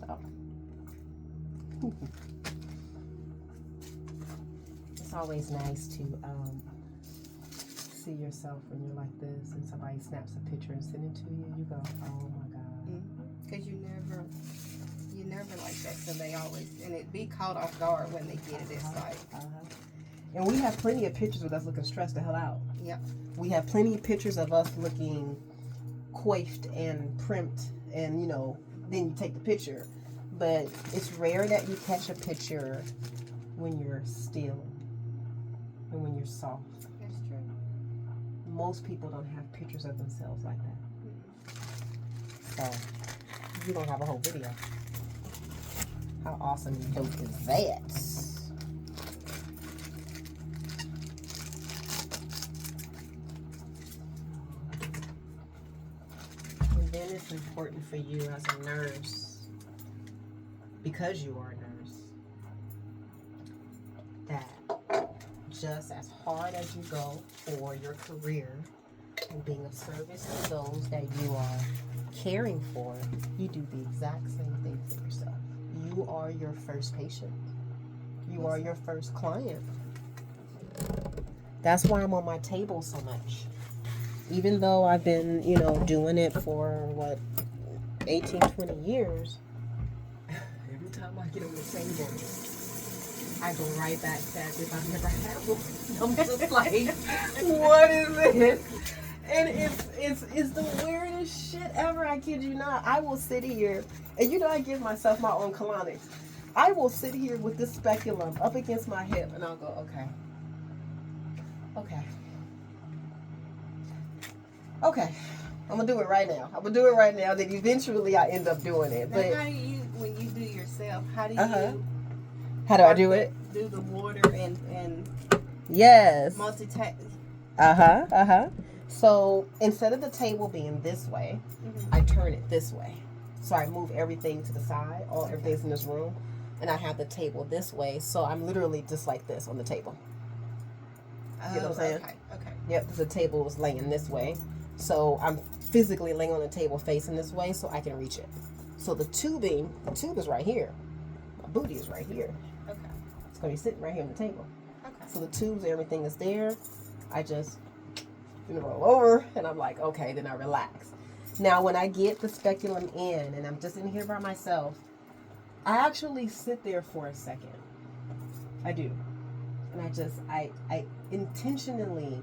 So it's always nice to see yourself when you're like this and somebody snaps a picture and sends it to you. You go, oh my God. Because you never like that. So they always, and it be caught off guard when they get it. It's like. And we have plenty of pictures of us looking stressed the hell out. Yep. We have plenty of pictures of us looking coiffed and primped, and you know, then you take the picture. But it's rare that you catch a picture when you're still and when you're soft. That's true. Most people don't have pictures of themselves like that. So you don't have a whole video. How awesome and dope is that? Then it's important for you as a nurse, because you are a nurse, that just as hard as you go for your career and being of service to those that you are caring for, you do the exact same thing for yourself. You are your first patient. You are your first client. That's why I'm on my table so much. Even though I've been, you know, doing it for, 18, 20 years, every time I get on the table, I go right back to as if I've never had one. I'm just like, what is it? And it's the weirdest shit ever, I kid you not. I will sit here, and you know I give myself my own colonics. I will sit here with this speculum up against my hip, and I'll go, okay, I'm gonna do it right now. Then eventually I end up doing it. But how do you, when you do yourself, how do you? How do I do it? Do the water and yes. Multitask. So instead of the table being this way, I turn it this way. So I move everything to the side. Everything's in this room, and I have the table this way. So I'm literally just like this on the table. You know what I'm saying? Okay. Yep. The table is laying this way. So I'm physically laying on the table facing this way so I can reach it. So the tube is right here. My booty is right here. Okay. It's going to be sitting right here on the table. Okay. So the tubes, everything is there. I just roll over and I'm like, okay, then I relax. Now when I get the speculum in and I'm just in here by myself, I actually sit there for a second. I do. And I intentionally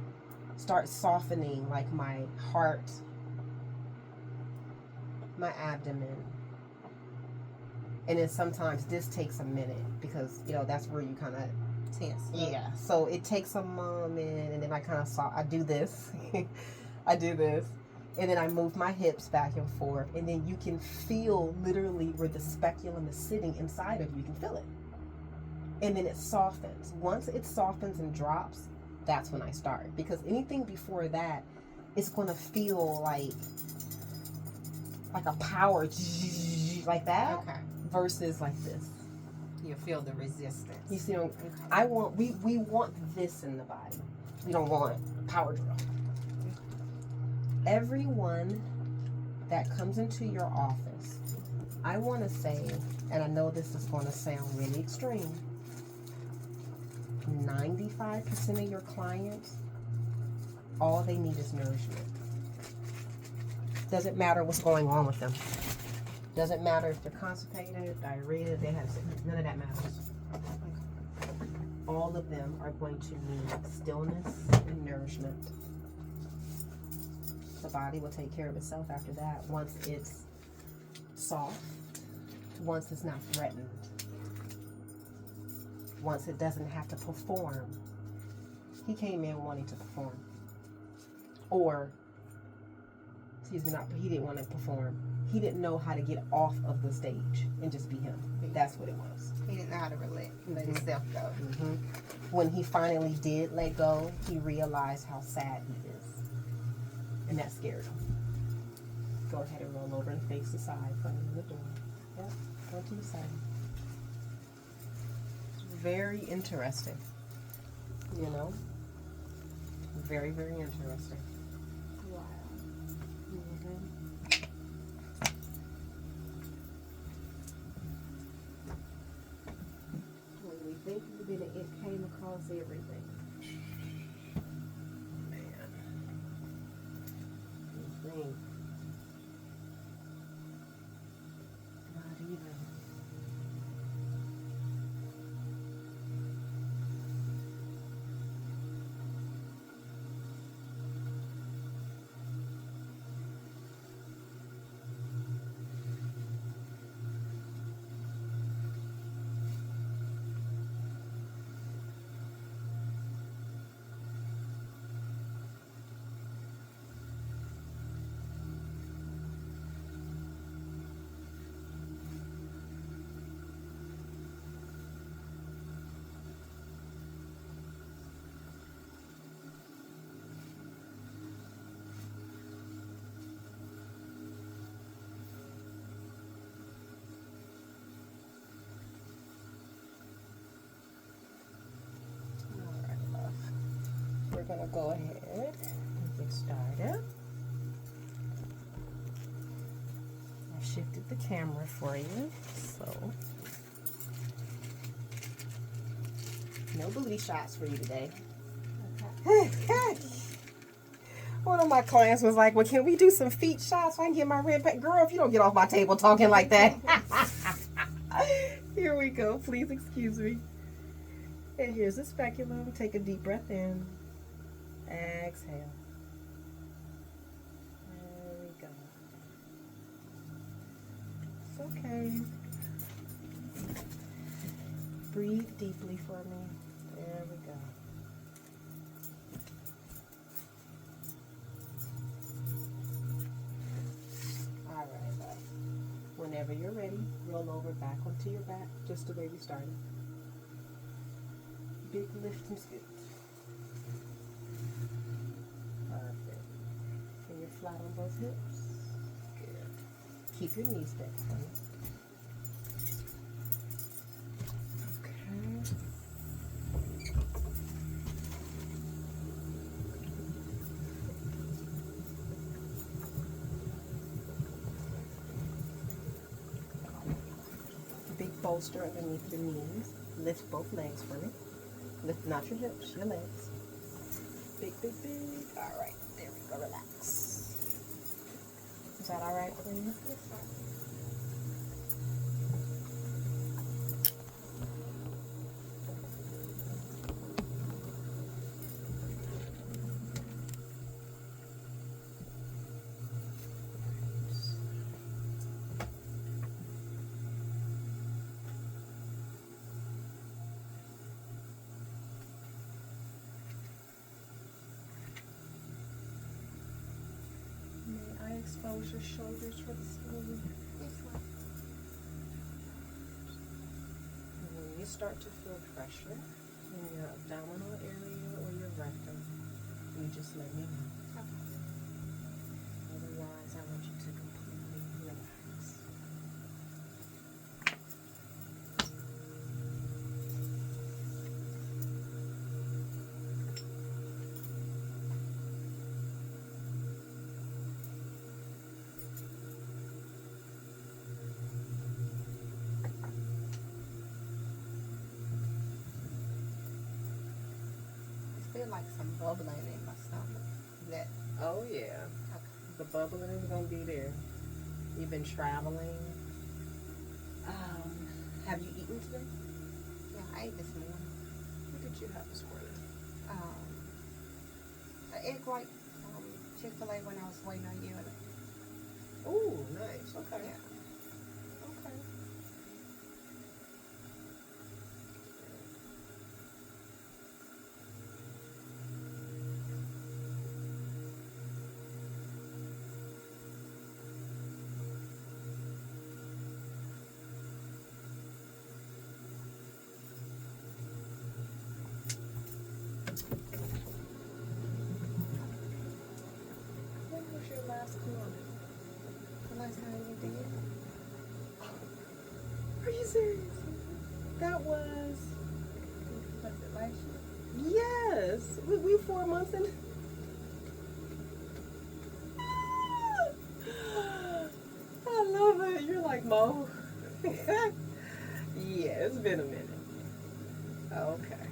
start softening like my heart, my abdomen. And then sometimes this takes a minute because, you know, that's where you kind of tense. Yeah. So it takes a moment and then I kind of I do this. I do this. And then I move my hips back and forth. And then you can feel literally where the speculum is sitting inside of you. You can feel it. And then it softens. Once it softens and drops, that's when I start. Because anything before that, it's going to feel like a power like that. Okay. Versus like this. You feel the resistance. You see, we want this in the body. We don't want power drill. Everyone that comes into your office, I want to say, and I know this is going to sound really extreme, 95% of your clients, all they need is nourishment. Doesn't matter what's going on with them. Doesn't matter if they're constipated, diarrhea, they have none of that matters. All of them are going to need stillness and nourishment. The body will take care of itself after that once it's soft, once it's not threatened, once it doesn't have to perform. He came in wanting to perform. Or, he didn't want to perform. He didn't know how to get off of the stage and just be him. That's what it was. He didn't know how to let himself go. Mm-hmm. When he finally did let go, he realized how sad he is. And that scared him. Go ahead and roll over and face the side, front of the door. Yep, go to the side. Very interesting. You know? Very, very interesting. Wow. Mm-hmm. see everything. Man. Thing. Not even. We're gonna go ahead and get started. I shifted the camera for you, so no booty shots for you today. Okay. One of my clients was like, well, can we do some feet shots so I can get my red pack? Girl, if you don't get off my table talking like that. Here we go. Please excuse me. And here's the speculum. Take a deep breath in. Exhale. There we go. It's okay. Breathe deeply for me. There we go. All right, bud. Whenever you're ready, roll over back onto your back, just the way we started. Big lift and scoot. Perfect. And you're flat on both hips. Good. Keep your knees bent for me. Okay. Big bolster underneath your knees. Lift both legs for me. Lift not your hips, your legs. Big, big, big. All right, there we go. Relax. Is that all right for you? Yes, sir. Expose your shoulders for the skin. And when you start to feel pressure in your abdominal area or your rectum, you just let me know. Okay. Otherwise, I want you to completely relax. Like some bubbling in my stomach. That. Oh yeah. Okay. The bubbling is gonna be there. You've been traveling. Have you eaten today? Yeah, I ate this morning. What did you have this morning? An egg white Chick-fil-A when I was waiting on you. Oh, nice. Okay. Yeah. Okay. Are you serious? That was it last year? Yes. We 4 months in. I love it. You're like, Mo. Yeah, it's been a minute. Okay.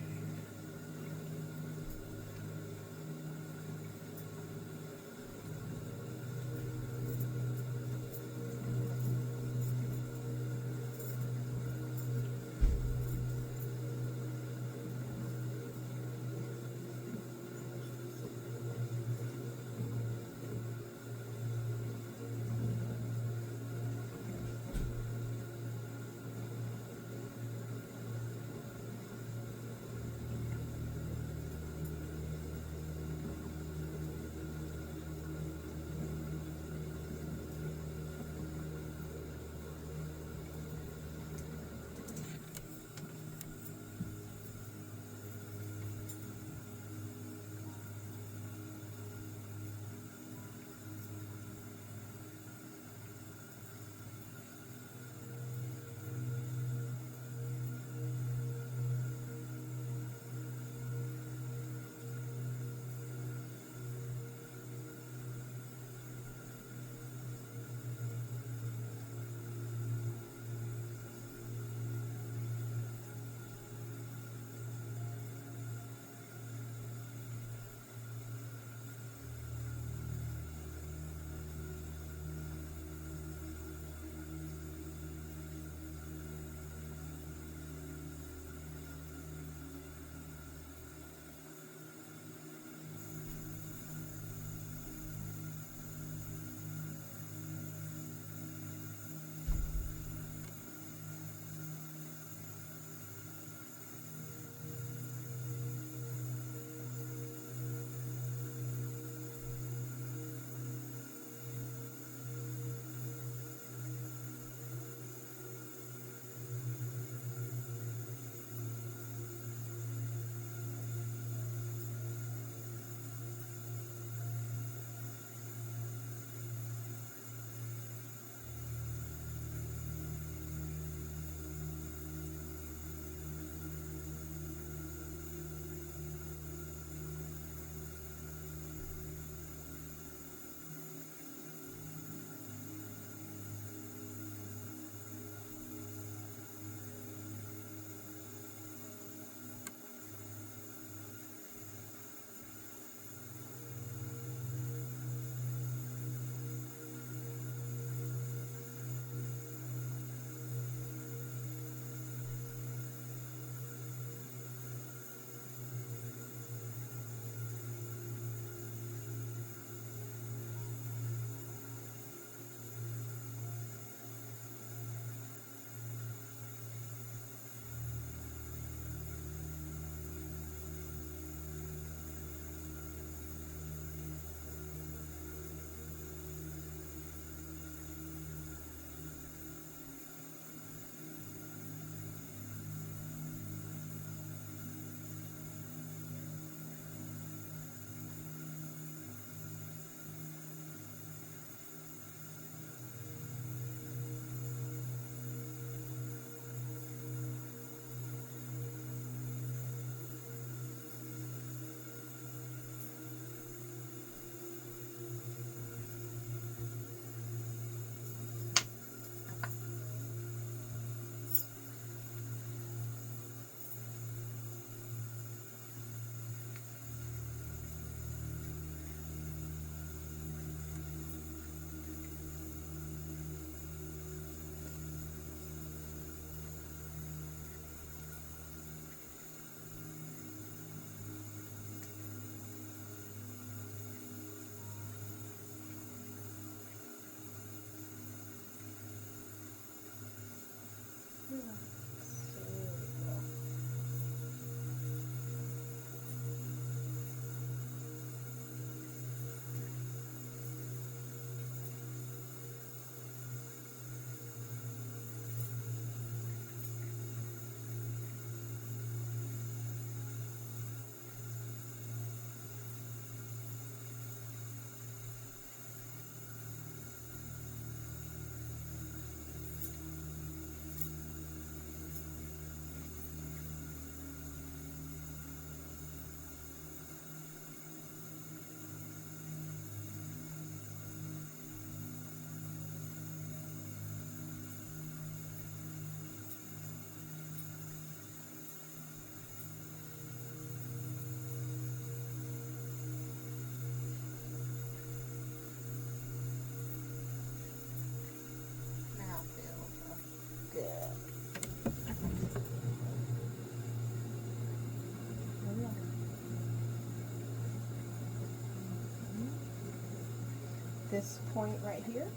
this point right here.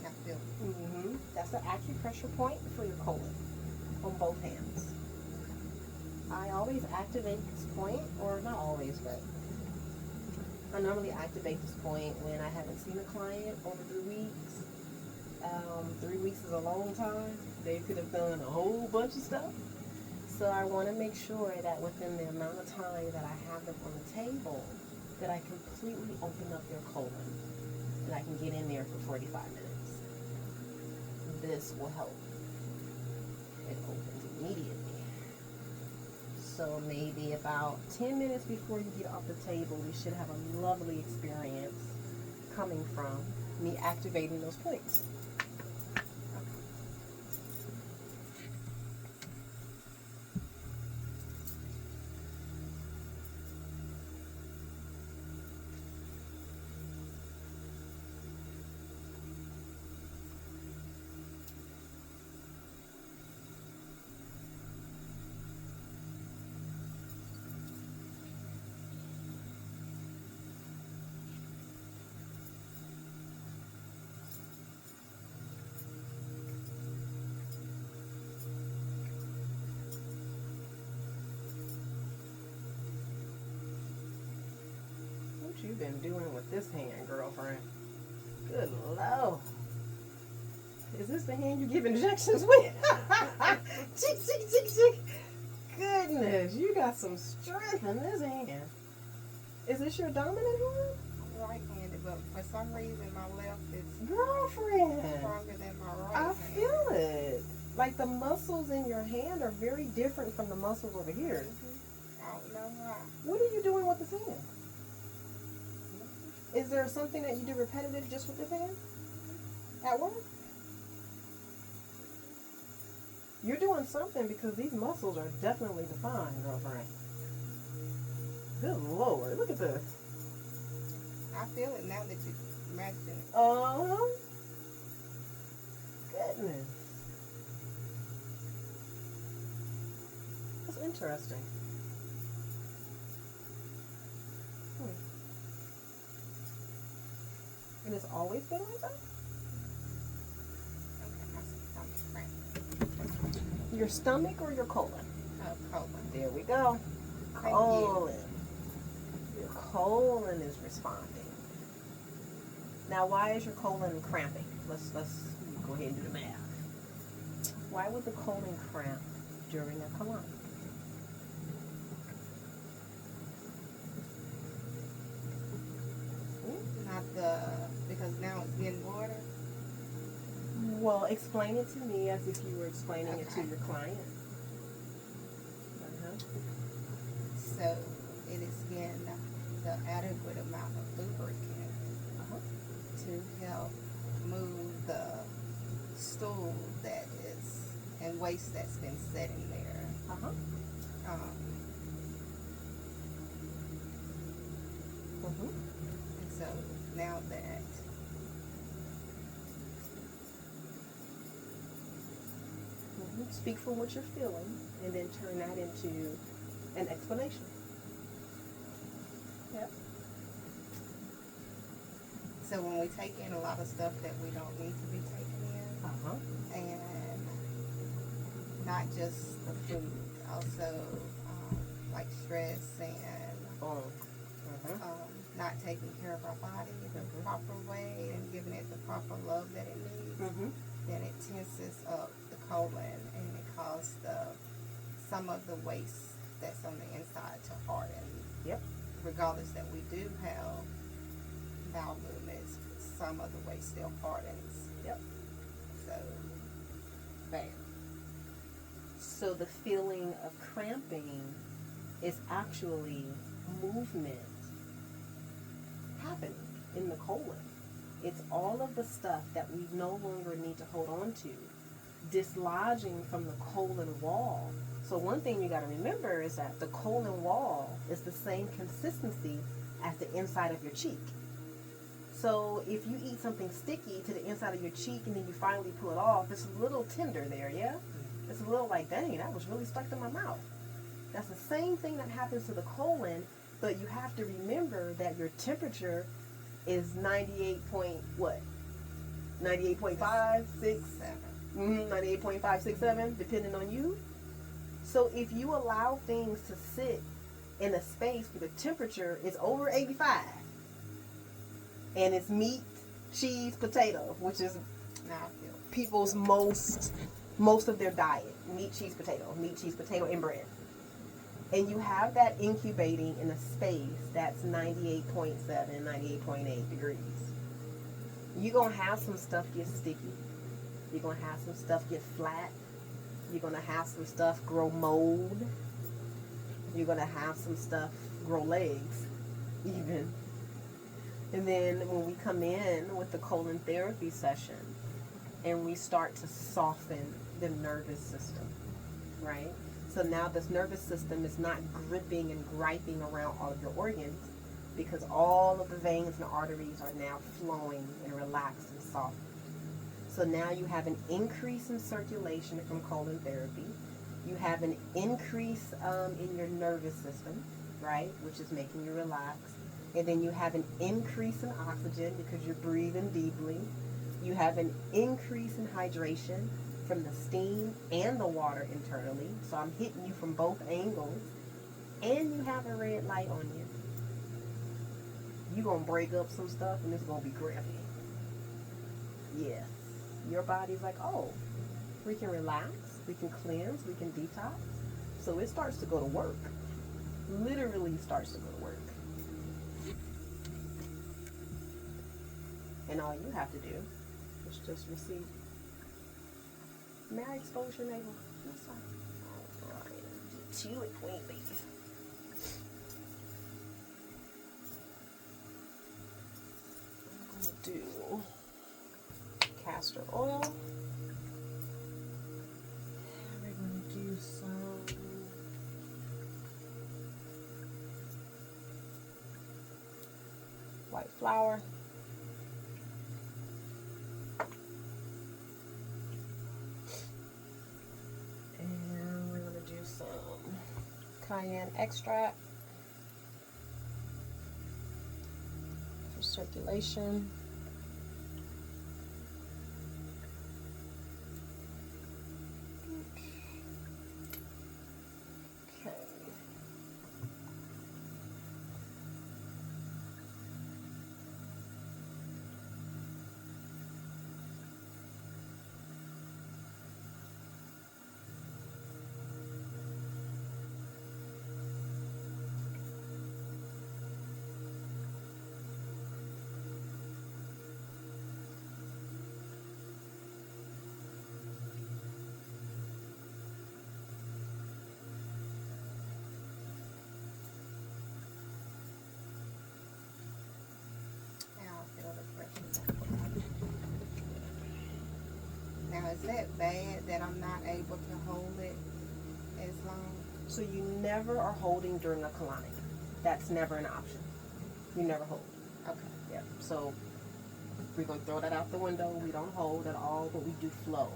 I feel it. That's the acupressure point for your colon on both hands. I always activate this point, or not always, but I normally activate this point when I haven't seen a client over 3 weeks. 3 weeks is a long time. They could have done a whole bunch of stuff. So I want to make sure that within the amount of time that I have them on the table, that I completely open up their colon and I can get in there for 45 minutes. This will help. It opens immediately. So maybe about 10 minutes before you get off the table, you should have a lovely experience coming from me activating those points. What you been doing with this hand, girlfriend? Good Lord. Is this the hand you give injections with? Chick, chick, chick, chick. Goodness, you got some strength in this hand. Is this your dominant hand? I'm right-handed, but for some reason my left is Girlfriend, stronger than my right I hand. feel it. Like the muscles in your hand are very different from the muscles over here. I don't know why. What are you doing with this hand? Is there something that you do repetitive just with this hand? At work? You're doing something because these muscles are definitely defined, girlfriend. Good Lord, look at this. I feel it now that you mention it. Goodness. That's interesting. And it's always been like that? Okay, my stomach cramping. Your stomach or your colon? Oh, colon. There we go. Thank Colon. Your colon is responding. Now, why is your colon cramping? Let's go ahead and do the math. Why would the colon cramp during a colonic? Because now it's getting water. Well, explain it to me as if you were explaining it to Okay. your client. So it is getting the adequate amount of lubricant to help move the stool that is and waste that's been sitting there. And so now that Speak from what you're feeling and then turn that into an explanation. Yep. so when we take in a lot of stuff that we don't need to be taking in, and not just the food, also like stress and not taking care of our body the proper way and giving it the proper love that it needs, then it tenses up the colon and it causes some of the waste that's on the inside to harden. Yep. Regardless that we do have bowel movements, some of the waste still hardens. Yep. So, bam. So the feeling of cramping is actually movement happening in the colon. It's all of the stuff that we no longer need to hold on to, dislodging from the colon wall. So one thing you got to remember is that the colon wall is the same consistency as the inside of your cheek. So if you eat something sticky to the inside of your cheek and then you finally pull it off, it's a little tender there, yeah? It's a little like, dang, that was really stuck to my mouth. That's the same thing that happens to the colon, but you have to remember that your temperature is 98 point what? 98.5, 6, 98.567, depending on you. So if you allow things to sit in a space where the temperature is over 85, and it's meat, cheese, potato, which is people's most of their diet, meat, cheese, potato, and bread. And you have that incubating in a space that's 98.7, 98.8 degrees. You're going to have some stuff get sticky. You're going to have some stuff get flat. You're going to have some stuff grow mold. You're going to have some stuff grow legs, even. And then when we come in with the colon therapy session and we start to soften the nervous system, right? So now this nervous system is not gripping and griping around all of your organs because all of the veins and arteries are now flowing and relaxed and soft. So now you have an increase in circulation from colon therapy. You have an increase in your nervous system, right, which is making you relax. And then you have an increase in oxygen because you're breathing deeply. You have an increase in hydration from the steam and the water internally. So I'm hitting you from both angles. And you have a red light on you. You're going to break up some stuff and it's going to be crappy. Yeah. Your body's like, oh, we can relax, we can cleanse, we can detox. So it starts to go to work. Literally starts to go to work. And all you have to do is just receive. May I expose your navel? Yes, sir. All right. To it, queen bee. I'm going to do castor oil. We're going to do some white flour. And we're going to do some cayenne extract for circulation. Now, is that bad that I'm not able to hold it as long? So you never are holding during a colonic. That's never an option. You never hold. Okay. Yeah. So we're going to throw that out the window. We don't hold at all, but we do flow.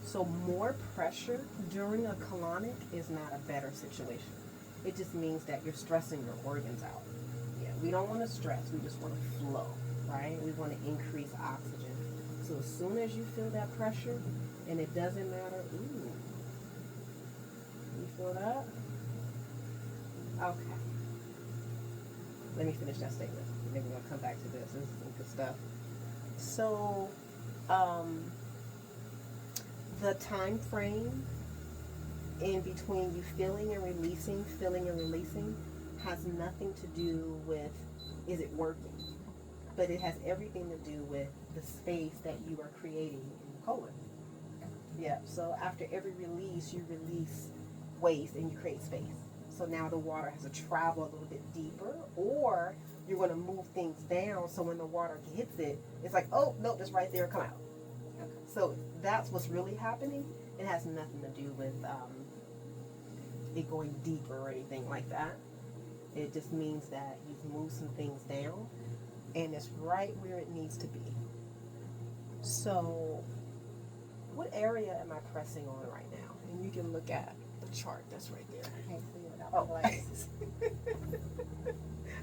So more pressure during a colonic is not a better situation. It just means that you're stressing your organs out. Yeah. We don't want to stress. We just want to flow, right? We want to increase oxygen. So as soon as you feel that pressure, and it doesn't matter, ooh, you feel that? Okay. Let me finish that statement. And then we're going to come back to this. This is some good stuff. So, the time frame in between you feeling and releasing has nothing to do with is it working, but it has everything to do with the space that you are creating in the colon. Yeah, so after every release, you release waste and you create space. So now the water has to travel a little bit deeper, or you're going to move things down so when the water hits it, it's like, oh, nope, it's right there, come out. Okay. So that's what's really happening. It has nothing to do with it going deeper or anything like that. It just means that you've moved some things down and it's right where it needs to be. So what area am I pressing on right now? And you can look at the chart that's right there. I can't see it. Oh. Place.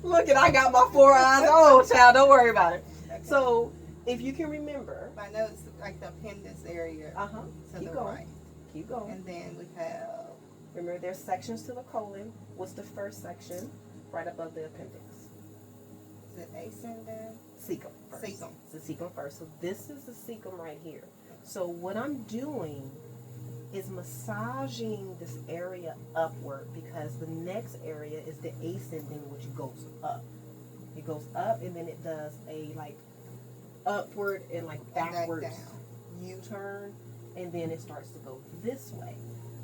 Look, I got my 4 eyes. Oh, child, don't worry about it. Okay. So, if you can remember. I know it's like the appendix area to Keep the going. right. Keep going. And then we have. Remember, there's sections to the colon. What's the first section? Right above the appendix. Is it ascending? Cecum first. Cecum. It's the cecum first. So this is the cecum right here. So what I'm doing is massaging this area upward because the next area is the ascending, which goes up. It goes up and then it does a like upward and like backwards U-turn, and then it starts to go this way.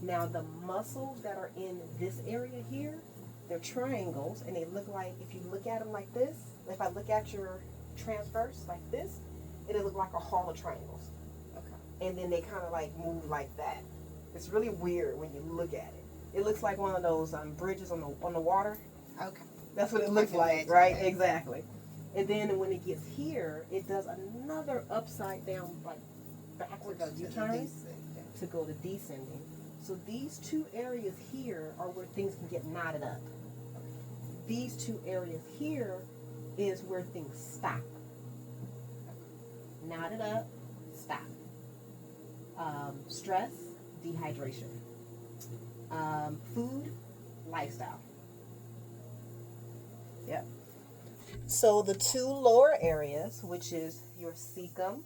Now the muscles that are in this area here, they're triangles, and they look like, if you look at them like this, if I look at your transverse like this, it'll look like a hall of triangles. Okay. And then they kind of like move like that. It's really weird when you look at it. It looks like one of those bridges on the water. Okay. That's what it looks like, right? That. Exactly. And then when it gets here, it does another upside down, like backwards U-turn to go to descending. So these two areas here are where things can get knotted up. These two areas here is where things stop. Knotted up, stop. Stress, dehydration. Food, lifestyle. Yep. So the two lower areas, which is your cecum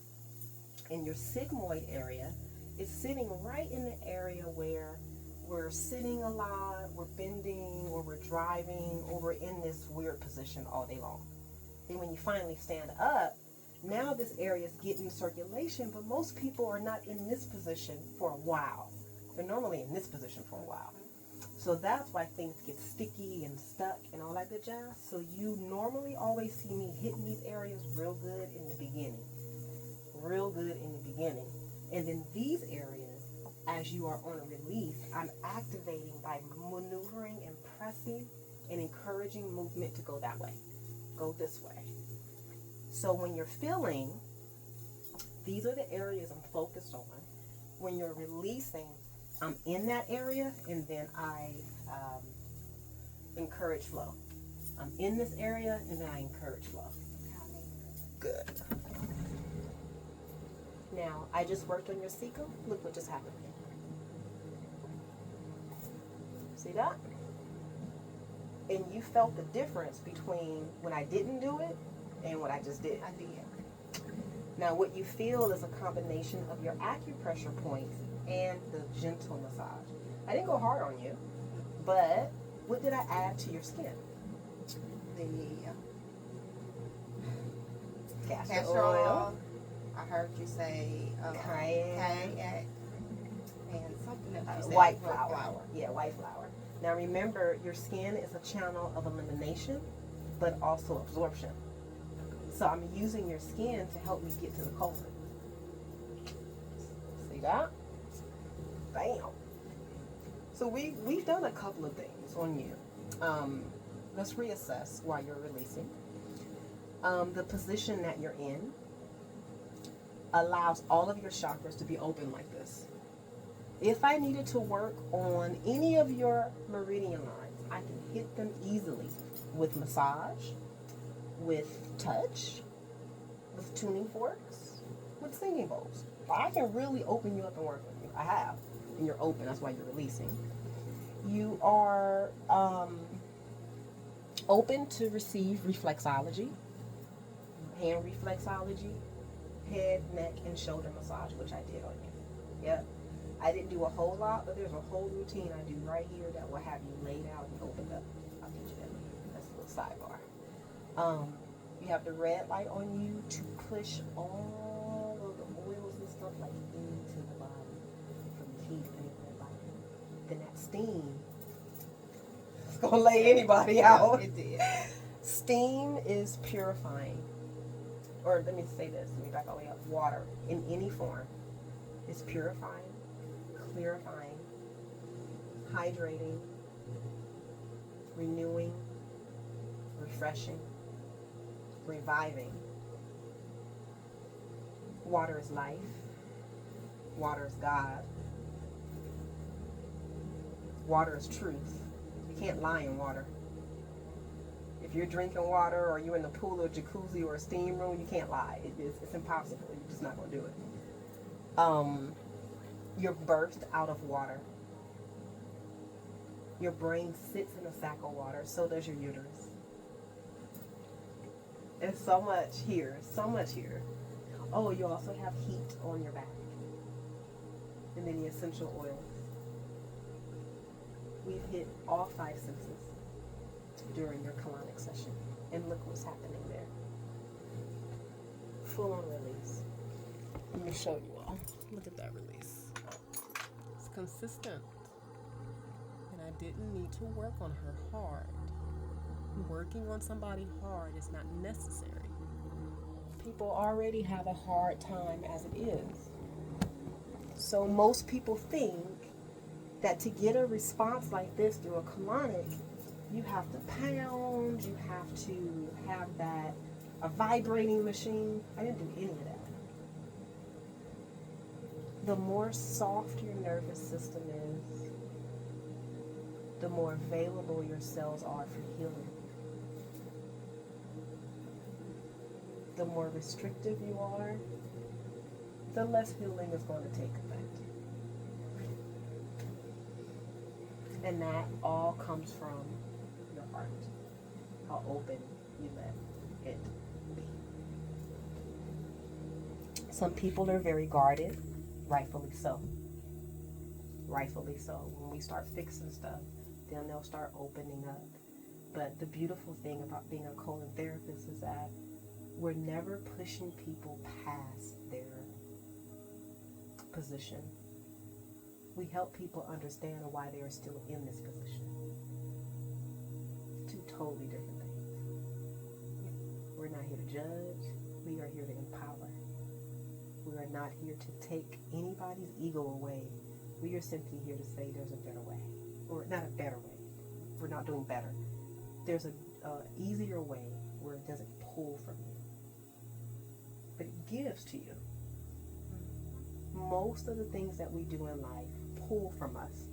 and your sigmoid area, is sitting right in the area where we're sitting a lot, we're bending, or we're driving, or we're in this weird position all day long. Then when you finally stand up, now this area is getting circulation, but most people are not in this position for a while. They're normally in this position for a while. So that's why things get sticky and stuck and all that good jazz. So you normally always see me hitting these areas real good in the beginning. Real good in the beginning. And then these areas, as you are on a release, I'm activating by maneuvering and pressing and encouraging movement to go that way. Go this way. So when you're feeling, these are the areas I'm focused on. When you're releasing, I'm in that area, and then I encourage flow. I'm in this area, and then I encourage flow. Good. Now, I just worked on your cecum. Look what just happened. See that? And you felt the difference between when I didn't do it and what I just did. I did. Now, what you feel is a combination of your acupressure points and the gentle massage. I didn't go hard on you, but what did I add to your skin? The castor oil. I heard you say cayenne and something else. You said White flour. Yeah, white flour. Now remember, your skin is a channel of elimination, but also absorption. So I'm using your skin to help me get to the colon. See that? Bam. So we've done a couple of things on you. Let's reassess while you're releasing. The position that you're in allows all of your chakras to be open like this. If I needed to work on any of your meridian lines, I can hit them easily with massage, with touch, with tuning forks, with singing bowls. I can really open you up and work with you. I have. And you're open. That's why you're releasing. You are open to receive reflexology, hand reflexology, head, neck, and shoulder massage, which I did on you. Yep. I didn't do a whole lot, but there's a whole routine I do right here that will have you laid out and opened up. I'll teach you that. That's a little sidebar. You have the red light on you to push all of the oils and stuff like into the body from the heat and the red light. Then that steam, it's gonna lay anybody out. It did. Steam is purifying. Or let me say this, let me back all the way up. Water in any form is purifying, clarifying, hydrating, renewing, refreshing, reviving. Water is life. Water is God. Water is truth. You can't lie in water. If you're drinking water or you're in the pool or jacuzzi or a steam room, you can't lie. It's impossible. You're just not going to do it. You're birthed out of water. Your brain sits in a sack of water. So does your uterus. There's so much here. So much here. Oh, you also have heat on your back. And then the essential oils. We've hit all 5 senses during your colonic session. And look what's happening there. Full on release. Let me show you all. Look at that release. It's consistent. And I didn't need to work on her hard. Working on somebody hard is not necessary. People already have a hard time as it is. So most people think that to get a response like this through a colonic, you have to pound, you have to have a vibrating machine. I didn't do any of that. The more soft your nervous system is, the more available your cells are for healing. The more restrictive you are, the less healing is going to take effect. And that all comes from your heart, how open you let it be. Some people are very guarded, rightfully so. Rightfully so. When we start fixing stuff, then they'll start opening up. But the beautiful thing about being a colon therapist is that we're never pushing people past their position. We help people understand why they are still in this position. 2 totally different things. We're not here to judge. We are here to empower. We are not here to take anybody's ego away. We are simply here to say there's a better way. Or not a better way. We're not doing better. There's an easier way where it doesn't pull from you. But it gives to you. Most of the things that we do in life pull from us.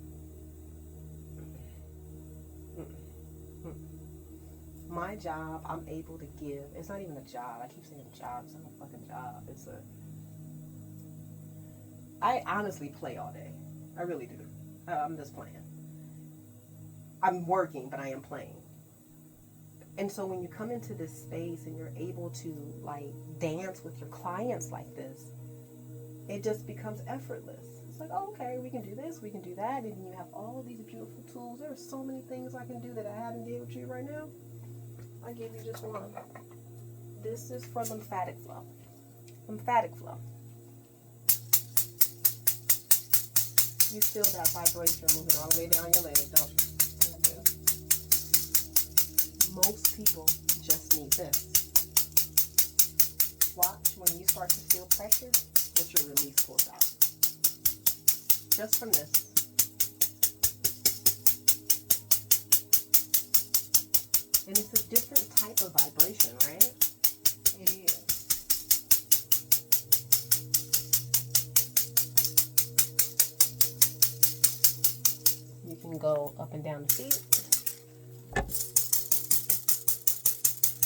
My job, I'm able to give. It's not even a job. I keep saying job. It's not a fucking job. I honestly play all day. I really do. I'm just playing. I'm working, but I am playing. And so when you come into this space and you're able to like dance with your clients like this, it just becomes effortless. It's like, oh, okay, we can do this, we can do that, and you have all these beautiful tools. There are so many things I can do that I haven't given to you right now. I give you just one. This is for lymphatic flow. Lymphatic flow. You feel that vibration moving all the way down your leg, don't you? Most people just need this. Watch when you start to feel pressure, that your release pulls out. Just from this. And it's a different type of vibration, right? It is. You can go up and down the feet.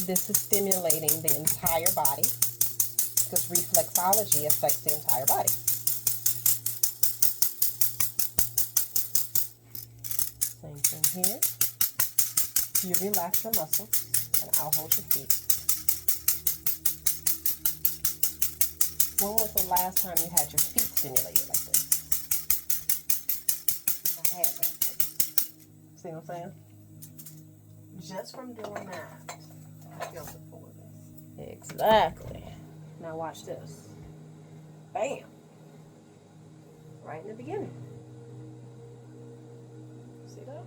This is stimulating the entire body because reflexology affects the entire body. Same thing here. You relax your muscles and I'll hold your feet. When was the last time you had your feet stimulated like this? I haven't. See what I'm saying? Just from doing that, I feel the fullness. Exactly. Now watch this. Bam. Right in the beginning. See that?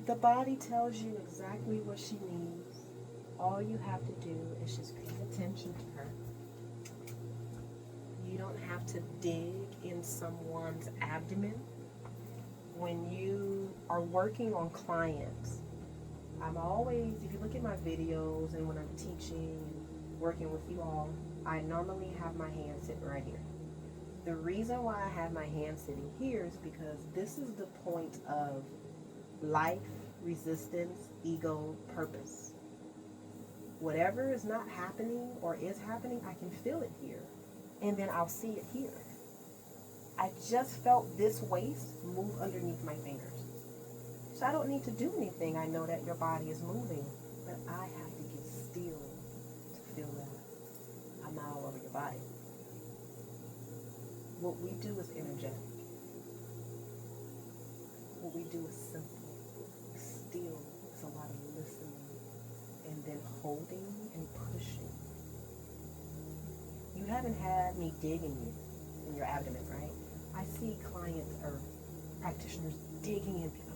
The body tells you exactly what she needs. All you have to do is just pay attention to her. You don't have to dig in someone's abdomen. When you are working on clients, I'm always, if you look at my videos and when I'm teaching, working with you all, I normally have my hand sitting right here. The reason why I have my hand sitting here is because this is the point of life, resistance, ego, purpose. Whatever is not happening or is happening, I can feel it here. And then I'll see it here. I just felt this waist move underneath my fingers. So I don't need to do anything. I know that your body is moving, but I have to get still to feel that. I'm not all over your body. What we do is energetic. What we do is simple. Still, it's a lot of listening and then holding and pushing. You haven't had me digging you in your abdomen, right? I see clients or practitioners digging in people.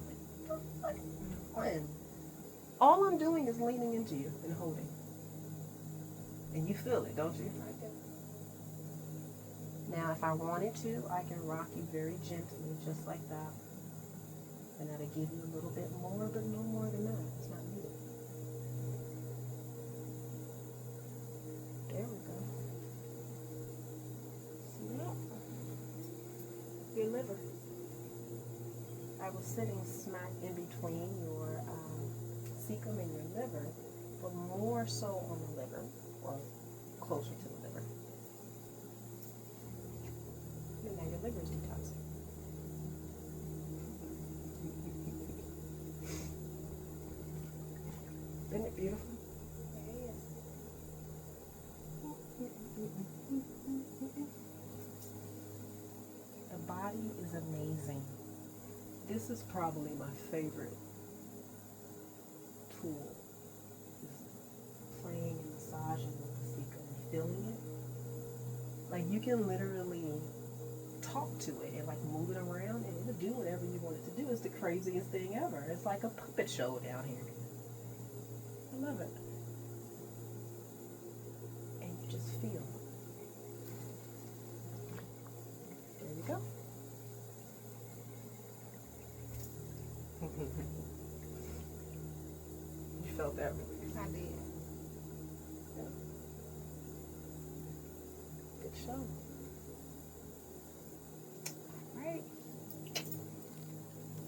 I'm like, what? All I'm doing is leaning into you and holding. And you feel it, don't you? I do. Now, if I wanted to, I can rock you very gently, just like that. And that'll give you a little bit more, but no more than that. It's not needed. There we go. See that? Your liver. I was sitting smack in between your cecum and your liver, but more so on the liver, or closer to the liver. And now your liver is detoxing. Isn't it beautiful? It is. The body is amazing. This is probably my favorite tool. Is playing and massaging with the cecum and feeling it. Like you can literally talk to it and like move it around and it'll do whatever you want it to do. It's the craziest thing ever. It's like a puppet show down here. I love it. And you just feel. There you go. You felt that release. I did. Yeah. Good show.